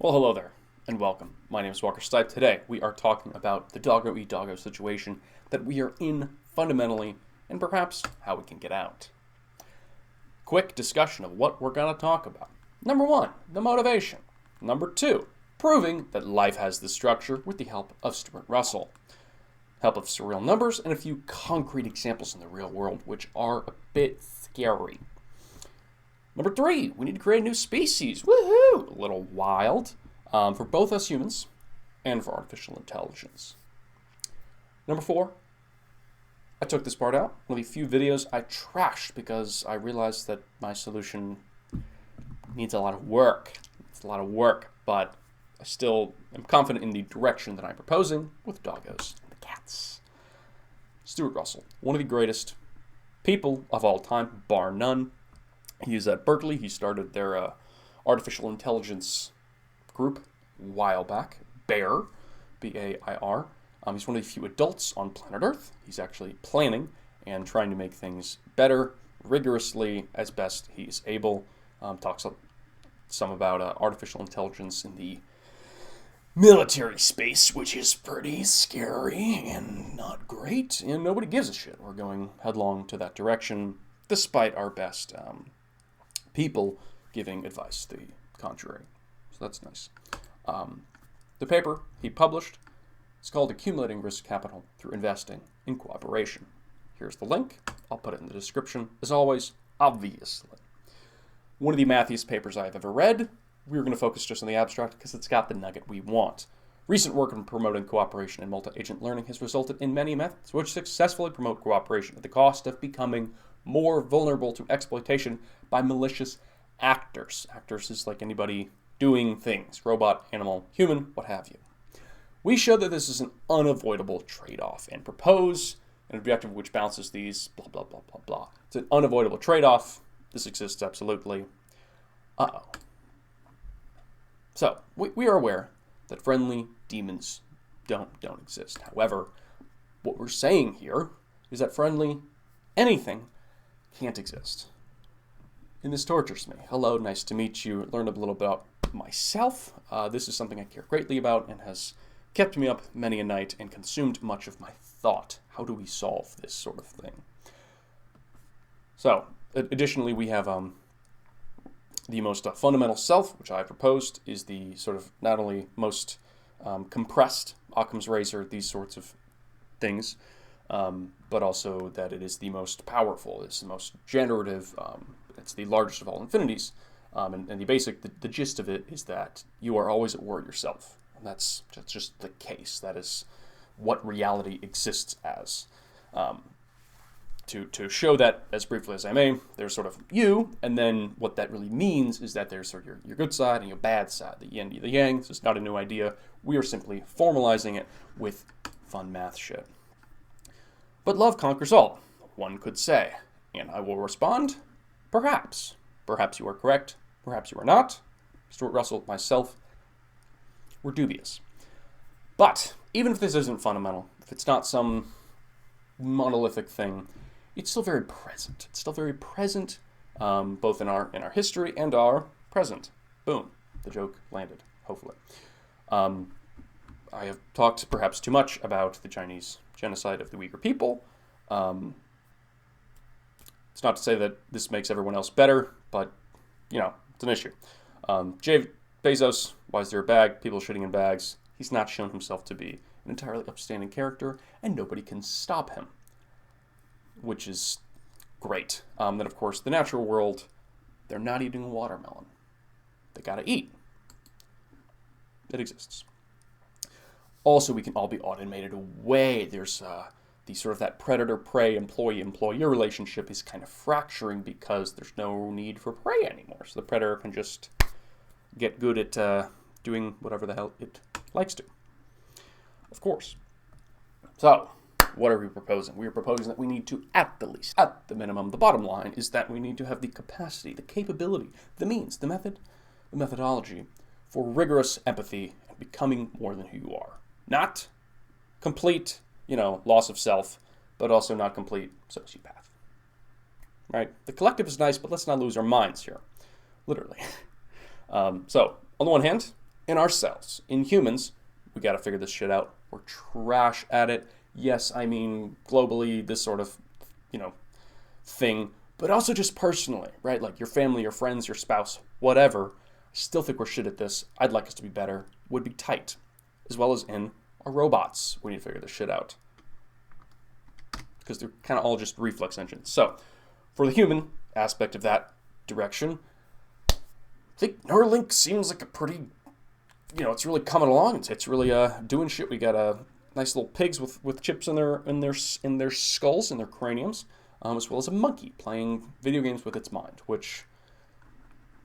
Well, hello there, and welcome. My name is Walker Stipe. Today, we are talking about the doggo-eat-doggo situation that we are in fundamentally, and perhaps how we can get out. Quick discussion of what we're going to talk about. Number one, the motivation. Number two, proving that life has this structure with the help of Stuart Russell. Help of surreal numbers and a few concrete examples in the real world, which are a bit scary. Number three, we need to create a new species. Woohoo! A little wild for both us humans and for artificial intelligence. Number four, I took this part out. One of the few videos I trashed because I realized that my solution needs a lot of work. It's a lot of work, but I still am confident in the direction that I'm proposing with doggos and the cats. Stuart Russell, one of the greatest people of all time, bar none. He is at Berkeley. He started their artificial intelligence group a while back, BAIR, B-A-I-R. He's one of the few adults on planet Earth. He's actually planning and trying to make things better, rigorously, as best he's able. Talks some about artificial intelligence in the military space, which is pretty scary and not great, and nobody gives a shit. We're going headlong to that direction, despite our best people giving advice to the contrary. So that's nice. The paper he published is called Accumulating Risk Capital Through Investing in Cooperation. Here's the link. I'll put it in the description. As always, obviously. One of the mathiest papers I've ever read. We're going to focus just on the abstract because it's got the nugget we want. Recent work in promoting cooperation and multi-agent learning has resulted in many methods which successfully promote cooperation at the cost of becoming more vulnerable to exploitation by malicious actors. Actors is like anybody doing things, robot, animal, human, what have you. We show that this is an unavoidable trade-off and propose an objective which balances these blah, blah, blah, blah, blah. It's an unavoidable trade-off. This exists absolutely. Uh-oh. So, we are aware that friendly demons don't exist. However, what we're saying here is that friendly anything can't exist. And this tortures me. Hello, nice to meet you. Learned a little bit about myself. This is something I care greatly about and has kept me up many a night and consumed much of my thought. How do we solve this sort of thing? So, additionally, we have the most fundamental self, which I proposed, is the sort of not only most compressed Occam's razor, these sorts of things, but also that it is the most powerful, it's the most generative, it's the largest of all infinities. And the basic, the gist of it is that you are always at war yourself. And that's just the case. That is what reality exists as. To show that as briefly as I may, there's sort of you, and then what that really means is that there's sort of your good side and your bad side, the yin and the yang. This is not a new idea. We are simply formalizing it with fun math shit. But love conquers all, one could say. And I will respond, perhaps. Perhaps you are correct, perhaps you are not. Stuart Russell, myself, we're dubious. But even if this isn't fundamental, if it's not some monolithic thing, it's still very present. It's still very present, both in our history and our present. Boom. The joke landed, hopefully. I have talked perhaps too much about the Chinese genocide of the Uyghur people. It's not to say that this makes everyone else better, but, it's an issue. Jeff Bezos, why is there a bag? People shitting in bags. He's not shown himself to be an entirely upstanding character, and nobody can stop him, which is great. Then, of course, the natural world, they're not eating a watermelon. They gotta eat. It exists. Also, we can all be automated away. There's the sort of that predator-prey, employee-employer relationship is kind of fracturing because there's no need for prey anymore. So the predator can just get good at doing whatever the hell it likes to. Of course. So, what are we proposing? We are proposing that we need to, at the least, at the minimum, the bottom line is that we need to have the capacity, the capability, the means, the method, the methodology for rigorous empathy and becoming more than who you are. Not complete, loss of self, but also not complete sociopath. Right? The collective is nice, but let's not lose our minds here. Literally. So, on the one hand, in ourselves. In humans, we got to figure this shit out. We're trash at it. Yes, I mean, globally, this sort of, thing, but also just personally, right? Like your family, your friends, your spouse, whatever. I still think we're shit at this. I'd like us to be better. Would be tight. As well as in our robots. We need to figure this shit out. Because they're kind of all just reflex engines. So, for the human aspect of that direction, I think Neuralink seems like a pretty, it's really coming along. It's really doing shit. We got nice little pigs with chips in their skulls, in their craniums, as well as a monkey playing video games with its mind. Which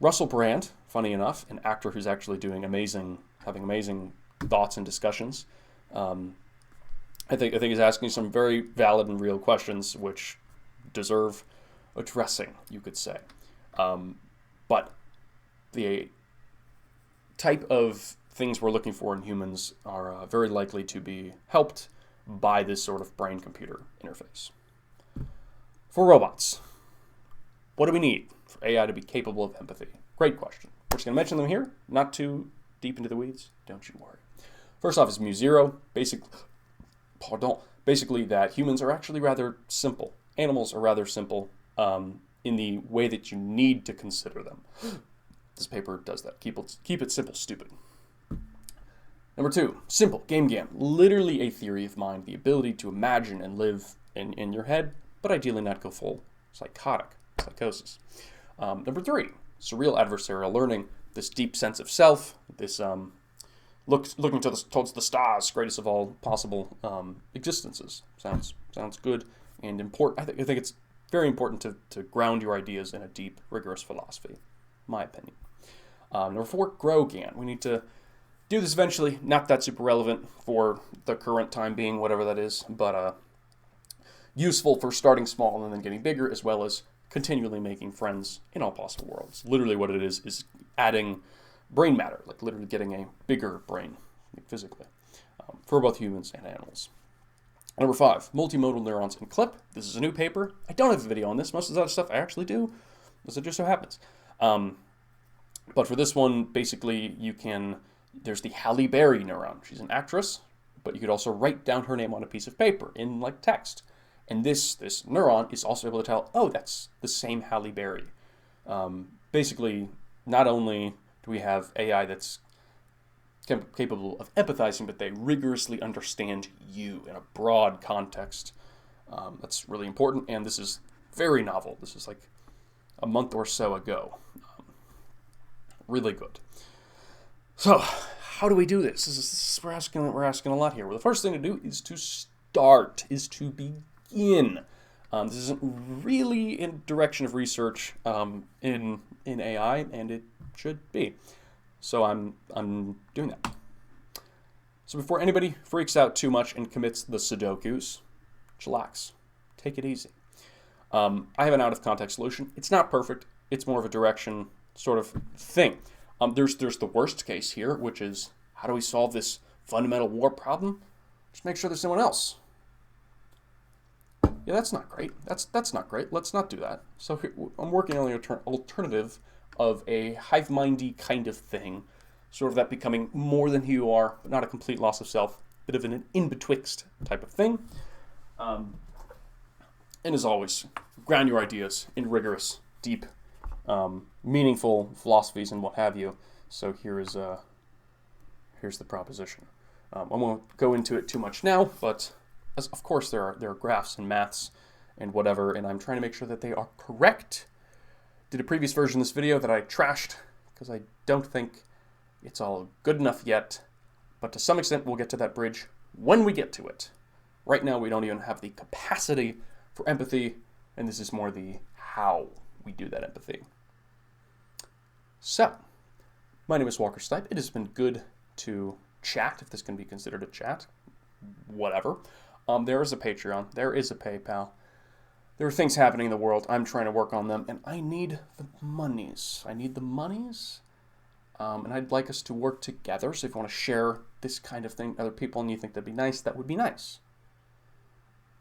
Russel Brand, funny enough, an actor who's actually having amazing thoughts and discussions. I think he's asking some very valid and real questions, which deserve addressing, you could say. But the type of things we're looking for in humans are very likely to be helped by this sort of brain-computer interface. For robots, what do we need for AI to be capable of empathy? Great question. We're just going to mention them here, not too deep into the weeds. Don't you worry. First off is mu0. Basically that humans are actually rather simple. Animals are rather simple in the way that you need to consider them. This paper does that. Keep it simple, stupid. Number 2, simple, game. Literally a theory of mind, the ability to imagine and live in your head, but ideally not go full psychosis. Number 3, surreal adversarial learning, this deep sense of self, this looking towards the stars, greatest of all possible existences. Sounds good and important. I think it's very important to ground your ideas in a deep, rigorous philosophy, my opinion. Number 4, grow GAN. We need to do this eventually. Not that super relevant for the current time being, whatever that is, but useful for starting small and then getting bigger, as well as continually making friends in all possible worlds. Literally what it is adding brain matter, like literally getting a bigger brain physically, for both humans and animals. Number 5, multimodal neurons in clip. This is a new paper. I don't have a video on this. Most of the other stuff I actually do, as it just so happens. But for this one, basically, there's the Halle Berry neuron. She's an actress, but you could also write down her name on a piece of paper in like text. And this neuron is also able to tell, oh, that's the same Halle Berry. Basically, not only do we have AI that's capable of empathizing, but they rigorously understand you in a broad context. That's really important, and this is very novel. This is like a month or so ago. Really good. So, how do we do this? We're asking a lot here. Well, the first thing to do is to begin. This isn't really in direction of research in AI, and it should be. So I'm doing that. So before anybody freaks out too much and commits the Sudokus, chillax. Take it easy. I have an out-of-context solution. It's not perfect. It's more of a direction sort of thing. There's the worst case here, which is how do we solve this fundamental war problem? Just make sure there's someone else. Yeah, that's not great. That's not great. Let's not do that. So here, I'm working on the alternative of a hive-mindy kind of thing, sort of that becoming more than who you are, but not a complete loss of self, bit of an in-betwixt type of thing. And as always, ground your ideas in rigorous, deep, meaningful philosophies and what have you. So here's the proposition. I won't go into it too much now, but of course there are graphs and maths and whatever, and I'm trying to make sure that they are correct. Did a previous version of this video that I trashed because I don't think it's all good enough yet, but to some extent we'll get to that bridge when we get to it. Right now we don't even have the capacity for empathy, and this is more the how we do that empathy. So, my name is Walker Stipe. It has been good to chat, if this can be considered a chat. Whatever. There is a Patreon. There is a PayPal. There are things happening in the world. I'm trying to work on them, and I need the monies. And I'd like us to work together. So if you want to share this kind of thing with other people and you think that'd be nice, that would be nice.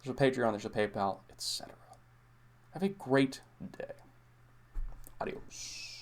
There's a Patreon, there's a PayPal, etc. Have a great day. Adios.